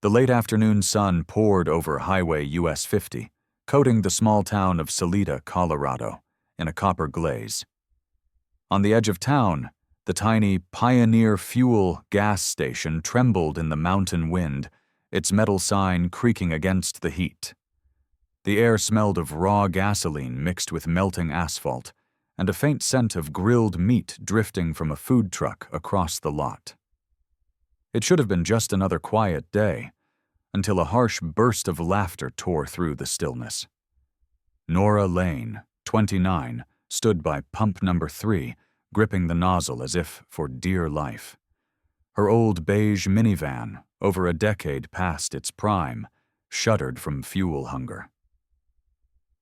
The late afternoon sun poured over Highway US 50, coating the small town of Salida, Colorado, in a copper glaze. On the edge of town, the tiny Pioneer Fuel gas station trembled in the mountain wind, its metal sign creaking against the heat. The air smelled of raw gasoline mixed with melting asphalt, and a faint scent of grilled meat drifting from a food truck across the lot. It should have been just another quiet day, until a harsh burst of laughter tore through the stillness. Nora Lane, 29, stood by pump number 3, gripping the nozzle as if for dear life. Her old beige minivan, over a decade past its prime, shuddered from fuel hunger.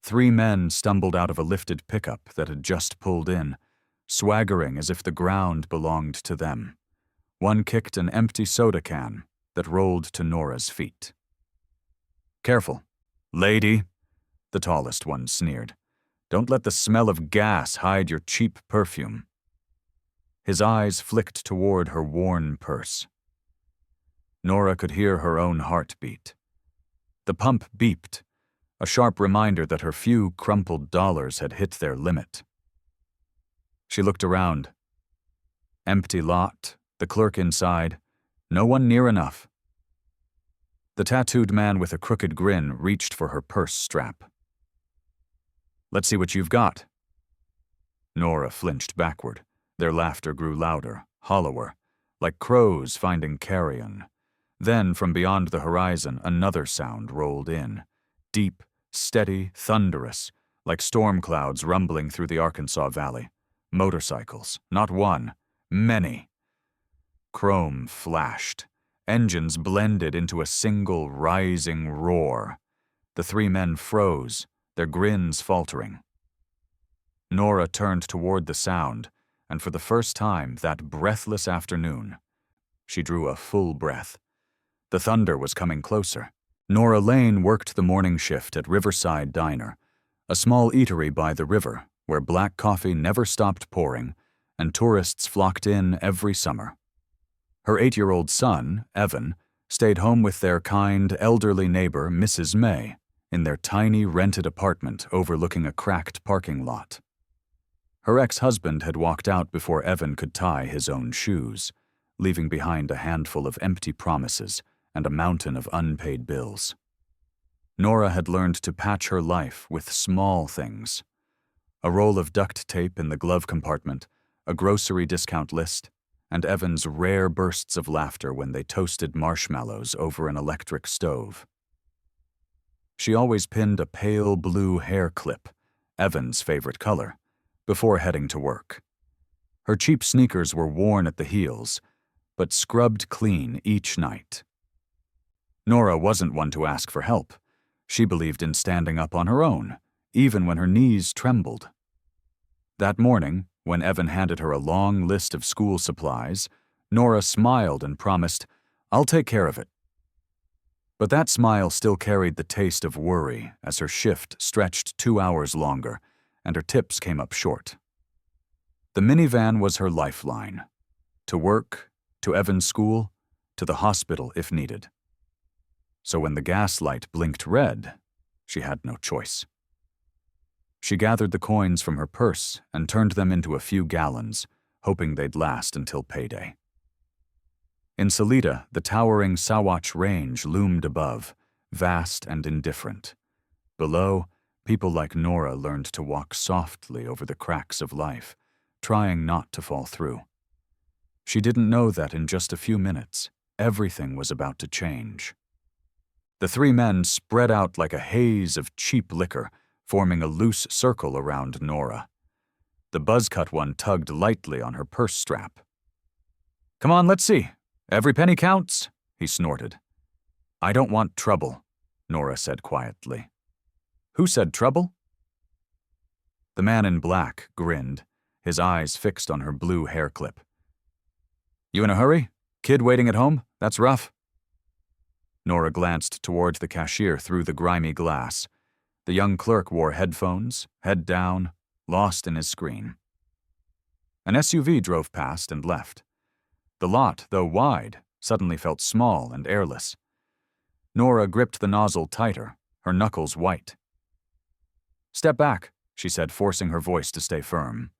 3 men stumbled out of a lifted pickup that had just pulled in, swaggering as if the ground belonged to them. One kicked an empty soda can that rolled to Nora's feet. "Careful, lady," the tallest one sneered. "Don't let the smell of gas hide your cheap perfume." His eyes flicked toward her worn purse. Nora could hear her own heartbeat. The pump beeped, a sharp reminder that her few crumpled dollars had hit their limit. She looked around. Empty lot, the clerk inside, no one near enough. The tattooed man with a crooked grin reached for her purse strap. "Let's see what you've got." Nora flinched backward. Their laughter grew louder, hollower, like crows finding carrion. Then, from beyond the horizon, another sound rolled in, deep, steady, thunderous, like storm clouds rumbling through the Arkansas Valley. Motorcycles, not one, many. Chrome flashed. Engines blended into a single rising roar. The 3 men froze, their grins faltering. Nora turned toward the sound, and for the first time that breathless afternoon, she drew a full breath. The thunder was coming closer. Nora Lane worked the morning shift at Riverside Diner, a small eatery by the river where black coffee never stopped pouring and tourists flocked in every summer. Her 8-year-old son, Evan, stayed home with their kind, elderly neighbor, Mrs. May, in their tiny rented apartment overlooking a cracked parking lot. Her ex-husband had walked out before Evan could tie his own shoes, leaving behind a handful of empty promises and a mountain of unpaid bills. Nora had learned to patch her life with small things. A roll of duct tape in the glove compartment, a grocery discount list, and Evan's rare bursts of laughter when they toasted marshmallows over an electric stove. She always pinned a pale blue hair clip, Evan's favorite color, before heading to work. Her cheap sneakers were worn at the heels, but scrubbed clean each night. Nora wasn't one to ask for help. She believed in standing up on her own, even when her knees trembled. That morning, when Evan handed her a long list of school supplies, Nora smiled and promised, "I'll take care of it." But that smile still carried the taste of worry as her shift stretched 2 hours longer and her tips came up short. The minivan was her lifeline. To work, to Evan's school, to the hospital if needed. So when the gas light blinked red, she had no choice. She gathered the coins from her purse and turned them into a few gallons, hoping they'd last until payday. In Salida, the towering Sawatch Range loomed above, vast and indifferent. Below, people like Nora learned to walk softly over the cracks of life, trying not to fall through. She didn't know that in just a few minutes, everything was about to change. The 3 men spread out like a haze of cheap liquor, forming a loose circle around Nora. The buzz-cut one tugged lightly on her purse strap. "Come on, let's see. Every penny counts," he snorted. "I don't want trouble," Nora said quietly. "Who said trouble?" The man in black grinned, his eyes fixed on her blue hair clip. "You in a hurry? Kid waiting at home? That's rough." Nora glanced toward the cashier through the grimy glass. The young clerk wore headphones, head down, lost in his screen. An SUV drove past and left. The lot, though wide, suddenly felt small and airless. Nora gripped the nozzle tighter, her knuckles white. "Step back," she said, forcing her voice to stay firm.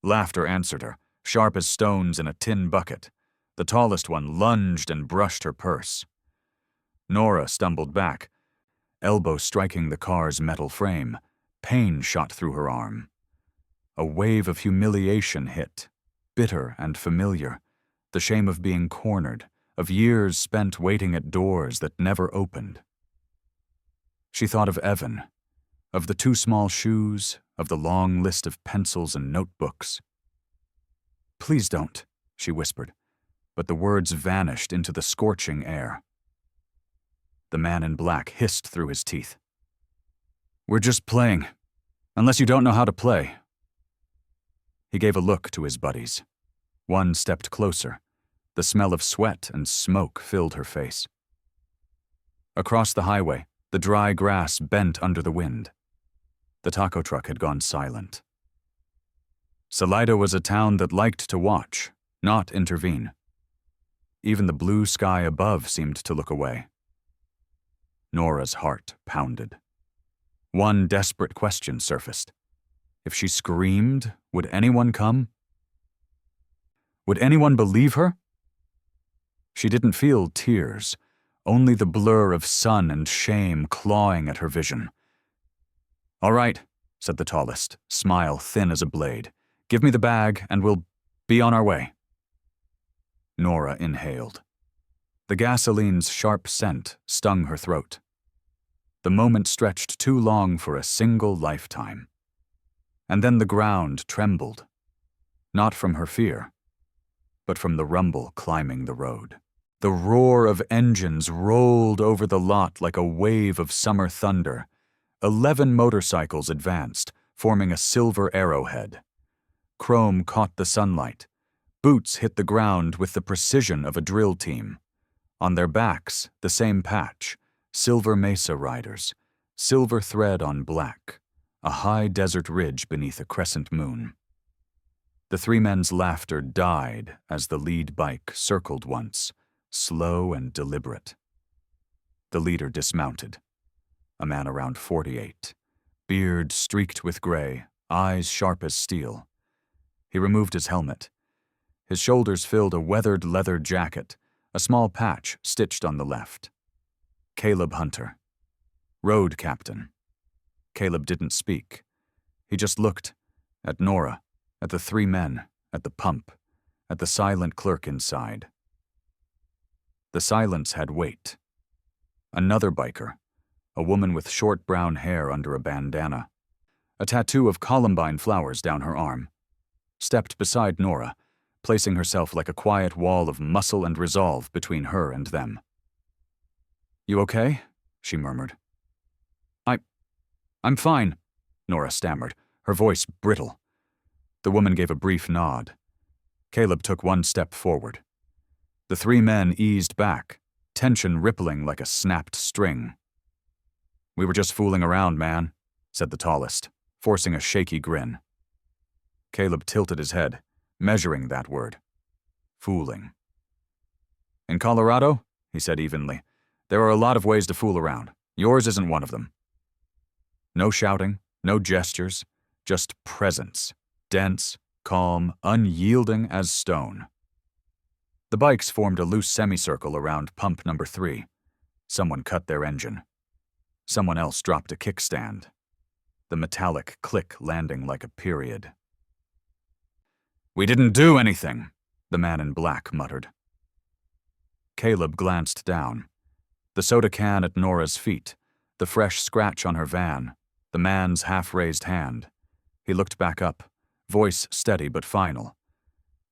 Laughter answered her, sharp as stones in a tin bucket. The tallest one lunged and brushed her purse. Nora stumbled back, elbow striking the car's metal frame. Pain shot through her arm. A wave of humiliation hit, bitter and familiar, the shame of being cornered, of years spent waiting at doors that never opened. She thought of Evan, of the 2 small shoes, of the long list of pencils and notebooks. "Please don't," she whispered, but the words vanished into the scorching air. The man in black hissed through his teeth. "We're just playing, unless you don't know how to play." He gave a look to his buddies. One stepped closer. The smell of sweat and smoke filled her face. Across the highway, the dry grass bent under the wind. The taco truck had gone silent. Salida was a town that liked to watch, not intervene. Even the blue sky above seemed to look away. Nora's heart pounded. One desperate question surfaced. If she screamed, would anyone come? Would anyone believe her? She didn't feel tears, only the blur of sun and shame clawing at her vision. "All right," said the tallest, smile thin as a blade. "Give me the bag and we'll be on our way." Nora inhaled. The gasoline's sharp scent stung her throat. The moment stretched too long for a single lifetime. And then the ground trembled, not from her fear, but from the rumble climbing the road. The roar of engines rolled over the lot like a wave of summer thunder. 11 motorcycles advanced, forming a silver arrowhead. Chrome caught the sunlight. Boots hit the ground with the precision of a drill team. On their backs, the same patch, Silver Mesa Riders, silver thread on black, a high desert ridge beneath a crescent moon. The 3 men's laughter died as the lead bike circled once, slow and deliberate. The leader dismounted, a man around 48, beard streaked with gray, eyes sharp as steel. He removed his helmet. His shoulders filled a weathered leather jacket, a small patch stitched on the left. Caleb Hunter, road captain. Caleb didn't speak. He just looked at Nora, at the 3 men, at the pump, at the silent clerk inside. The silence had weight. Another biker, a woman with short brown hair under a bandana, a tattoo of columbine flowers down her arm, stepped beside Nora, placing herself like a quiet wall of muscle and resolve between her and them. "You okay?" she murmured. I'm fine," Nora stammered, her voice brittle. The woman gave a brief nod. Caleb took 1 step forward. The 3 men eased back, tension rippling like a snapped string. "We were just fooling around, man," said the tallest, forcing a shaky grin. Caleb tilted his head, measuring that word. Fooling. "In Colorado," he said evenly, "there are a lot of ways to fool around. Yours isn't one of them." No shouting, no gestures, just presence, dense, calm, unyielding as stone. The bikes formed a loose semicircle around pump number 3. Someone cut their engine. Someone else dropped a kickstand. The metallic click landing like a period. "We didn't do anything," the man in black muttered. Caleb glanced down. The soda can at Nora's feet, the fresh scratch on her van, the man's half-raised hand. He looked back up, voice steady but final.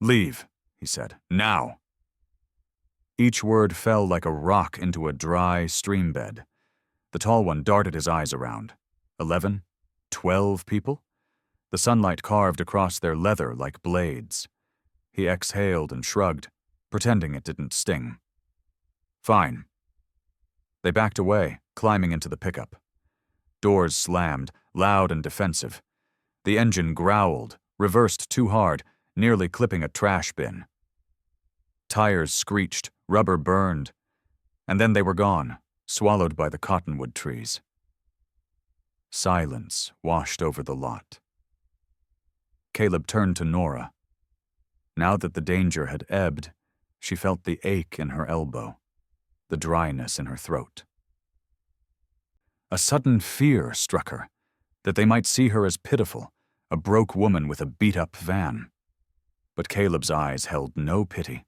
"Leave," he said. "Now." Each word fell like a rock into a dry stream bed. The tall one darted his eyes around. 11? 12 people? The sunlight carved across their leather like blades. He exhaled and shrugged, pretending it didn't sting. "Fine." They backed away, climbing into the pickup. Doors slammed, loud and defensive. The engine growled, reversed too hard, nearly clipping a trash bin. Tires screeched, rubber burned, and then they were gone, swallowed by the cottonwood trees. Silence washed over the lot. Caleb turned to Nora. Now that the danger had ebbed, she felt the ache in her elbow, the dryness in her throat. A sudden fear struck her, that they might see her as pitiful, a broke woman with a beat-up van. But Caleb's eyes held no pity,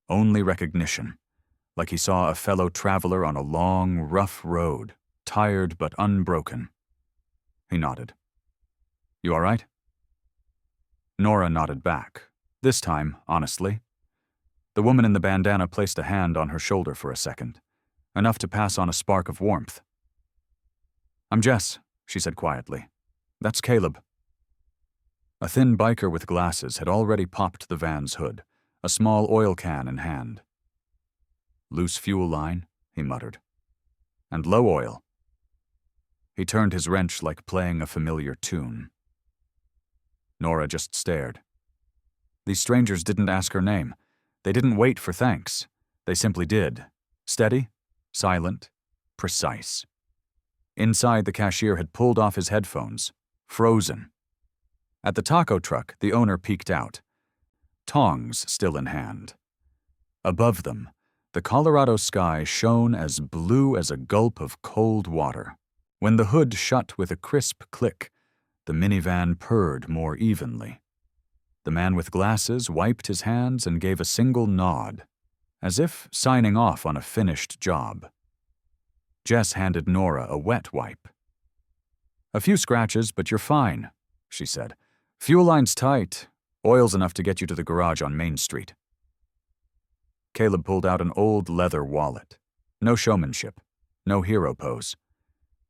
only recognition, like he saw a fellow traveler on a long, rough road, tired but unbroken. He nodded. "You all right?" Nora nodded back, this time honestly. The woman in the bandana placed a hand on her shoulder for a second, enough to pass on a spark of warmth. "I'm Jess," she said quietly. "That's Caleb." A thin biker with glasses had already popped the van's hood, a small oil can in hand. "Loose fuel line," he muttered. "And low oil." He turned his wrench like playing a familiar tune. Nora just stared. These strangers didn't ask her name. They didn't wait for thanks. They simply did. Steady, silent, precise. Inside, the cashier had pulled off his headphones, frozen. At the taco truck, the owner peeked out, tongs still in hand. Above them, the Colorado sky shone as blue as a gulp of cold water. When the hood shut with a crisp click, the minivan purred more evenly. The man with glasses wiped his hands and gave a single nod, as if signing off on a finished job. Jess handed Nora a wet wipe. "A few scratches, but you're fine," she said. "Fuel line's tight. Oil's enough to get you to the garage on Main Street." Caleb pulled out an old leather wallet. No showmanship, no hero pose.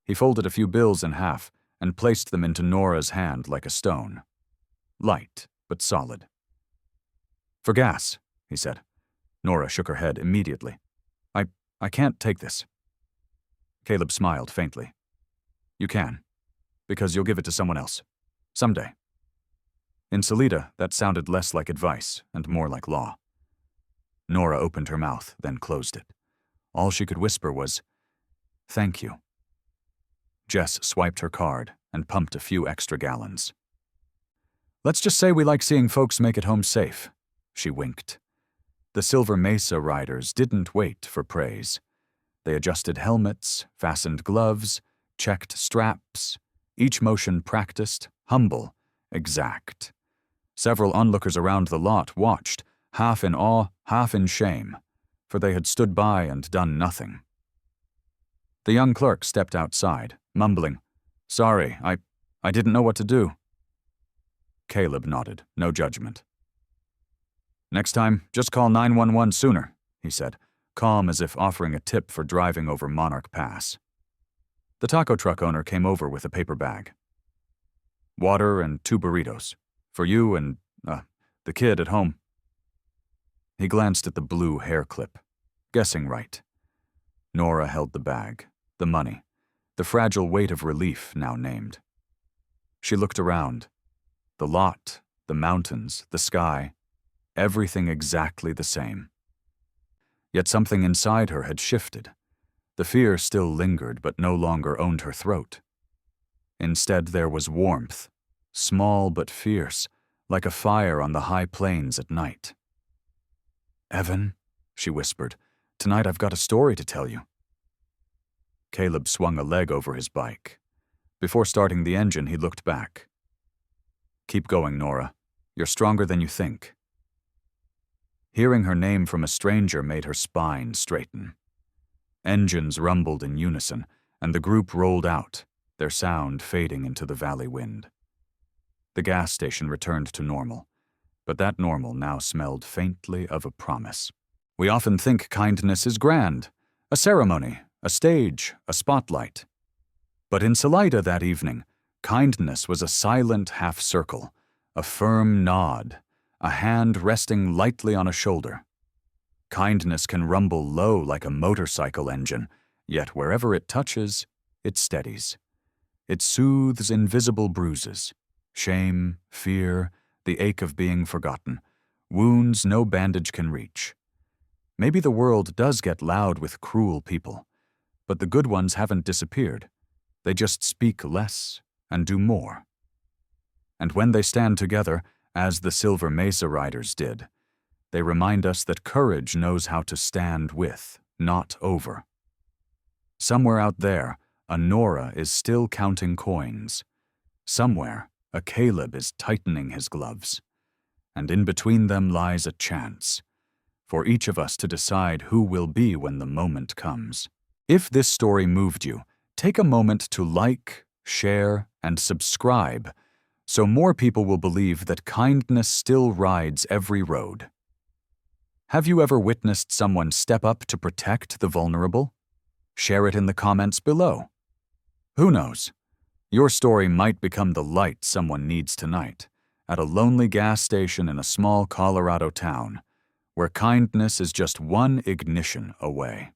He folded a few bills in half and placed them into Nora's hand like a stone. Light, but solid. "For gas," he said. Nora shook her head immediately. I can't take this." Caleb smiled faintly. "You can, because you'll give it to someone else. Someday." In Salida, that sounded less like advice and more like law. Nora opened her mouth, then closed it. All she could whisper was, "Thank you." Jess swiped her card and pumped a few extra gallons. "Let's just say we like seeing folks make it home safe," she winked. The Silver Mesa Riders didn't wait for praise. They adjusted helmets, fastened gloves, checked straps, each motion practiced, humble, exact. Several onlookers around the lot watched, half in awe, half in shame, for they had stood by and done nothing. The young clerk stepped outside, mumbling, "Sorry, I didn't know what to do." Caleb nodded, no judgment. "Next time, just call 911 sooner," he said, calm as if offering a tip for driving over Monarch Pass. The taco truck owner came over with a paper bag. "Water and 2 burritos. For you and, the kid at home." He glanced at the blue hair clip. Guessing right. Nora held the bag, the money, the fragile weight of relief now named. She looked around. The lot, the mountains, the sky, everything exactly the same. Yet something inside her had shifted. The fear still lingered but no longer owned her throat. Instead there was warmth, small but fierce, like a fire on the high plains at night. "Evan," she whispered, "tonight I've got a story to tell you." Caleb swung a leg over his bike. Before starting the engine, he looked back. "Keep going, Nora. You're stronger than you think." Hearing her name from a stranger made her spine straighten. Engines rumbled in unison, and the group rolled out, their sound fading into the valley wind. The gas station returned to normal, but that normal now smelled faintly of a promise. We often think kindness is grand, a ceremony, a stage, a spotlight. But in Salida that evening, kindness was a silent half-circle, a firm nod, a hand resting lightly on a shoulder. Kindness can rumble low like a motorcycle engine, yet wherever it touches, it steadies. It soothes invisible bruises, shame, fear, the ache of being forgotten, wounds no bandage can reach. Maybe the world does get loud with cruel people, But the good ones haven't disappeared. They just speak less and do more. And when they stand together, as the Silver Mesa Riders did, they remind us that courage knows how to stand with, not over. Somewhere out there, a Nora is still counting coins. Somewhere, a Caleb is tightening his gloves. And in between them lies a chance for each of us to decide who we'll be when the moment comes. If this story moved you, take a moment to like, share, and subscribe so more people will believe that kindness still rides every road. Have you ever witnessed someone step up to protect the vulnerable? Share it in the comments below. Who knows? Your story might become the light someone needs tonight at a lonely gas station in a small Colorado town where kindness is just one ignition away.